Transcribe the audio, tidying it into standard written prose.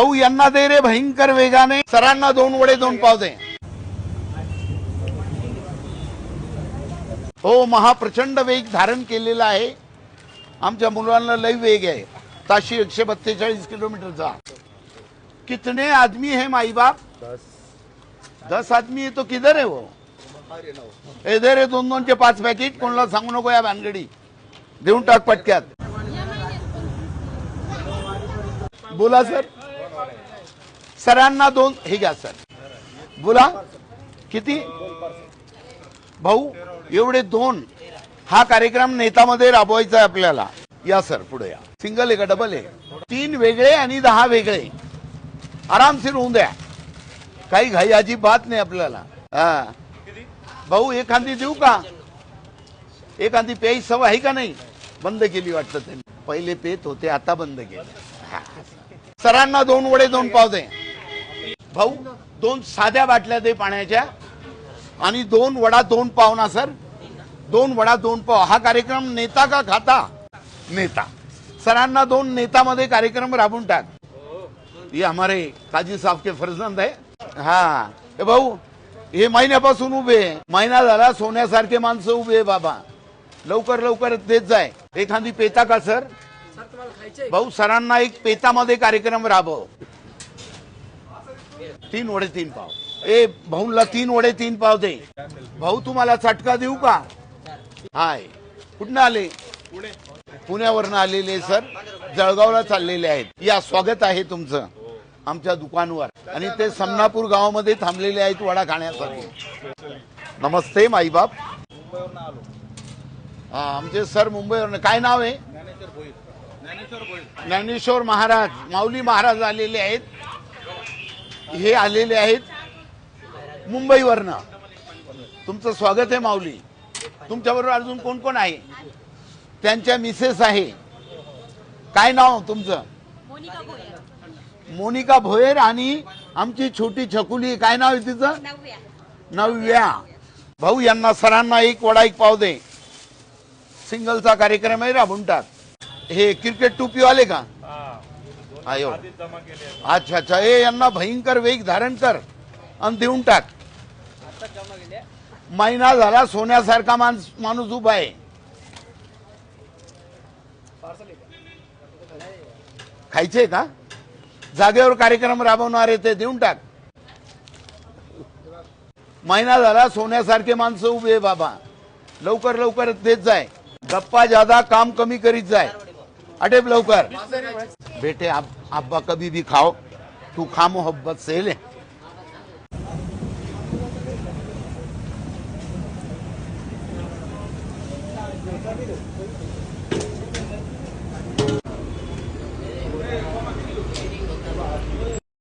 भाऊ यांना दे रे भयंकर वेगाने, सरांना 2 वडे 2 पाव दे। हो, महाप्रचंड वेग धारण केलेला आहे। आमच्या मुलांना लई वेग है, ताशी 142 किलोमीटरचा। कितने आदमी है माई बाप? 10 आदमी है तो किधर है वो? इधर है। 2-2 चे 5 पॅकेट कोणाला सांगू नको या भानगडी, देऊन टाक पटक्यात। बोला सर, सरांना 2 हे घ्या सर। बोला किती भाऊ? एवढे 2। हा कार्यक्रम नेतामध्ये राबवायचा आहे आपल्याला। या सर पुढे या। सिंगल आहे का डबल आहे? 3 वेगळे आणि 10 वेगळे, आरामशीर होऊन द्या, काही घाई अजिबात नाही आपल्याला। हा भाऊ, एखादी देऊ का? एखादी प्यायची सवय आहे का नाही? बंद केली वाटतं त्यांनी, पहिले पेत होते आता बंद केले। सरांना 2 वडे 2 पाव दे। भाऊ 2 साध्या बाटल्या दे पाण्याच्या आणि 2 वडा 2 पाव ना सर, 2 वडा 2 पाव। हा कार्यक्रम नेता का खाता? नेता। सरांना 2 नेता मध्ये कार्यक्रम राबून टाक। ये हमारे काजी साहब के फर्जंद है। हा ए भाऊ, हे महिन्यापासून उभे, महिना झाला, सोन्यासारखे माणसं उभे बाबा, लवकर लवकर देत जाय। एखादी पेता का सर? भाऊ सरांना एक पेतामध्ये कार्यक्रम राबव। 3 वडे 3 पाव। ए भाऊला 3 वडे 3 पाव दे। भाऊ तुम्हाला चटका देऊ का? हाय, कुठनं आले? पुण्यावरनं आलेले सर, जळगावला चाललेले आहेत। या स्वागत आहे तुमचं आमच्या दुकानवर, आणि ते समनापूर गावामध्ये थांबलेले आहेत वडा खाण्यासाठी। नमस्ते माई बाप। हा, आमचे सर मुंबईवरनं। काय नाव आहे? ज्ञानेश्वर महाराज, माऊली महाराज आलेले आहेत। हे आलेले आहेत मुंबईवरनं। तुमचं स्वागत आहे माऊली। तुमच्याबरोबर अजून कोण कोण आहे? त्यांच्या मिसेस आहे। काय नाव तुमचं? मोनिका भोयर। आणि आमची छोटी छकुली, काय नाव आहे तिचं? नव्या। भाऊ यांना सरांना 1 वडा 1 पाव दे। सिंगलचा कार्यक्रम आहे, राबून टाक। हे क्रिकेट टोपीवाले का? आयो, अच्छा अच्छा। हे यांना भयंकर वेग धारण कर आणि देऊन टाक। महिना झाला, सोन्यासारखा माणूस उभा आहे। खायचे का? जागेवर कार्यक्रम राबवणार आहे ते देऊन टाक। महिना झाला, सोन्यासारखे माणसं उभे बाबा, लवकर लवकर देत जाय। गप्पा ज्यादा, काम कमी करीत जाय। अटेप लवकर बेटे। अब्बा कभी भी खाओ, तू खा मोहब्बत से ले।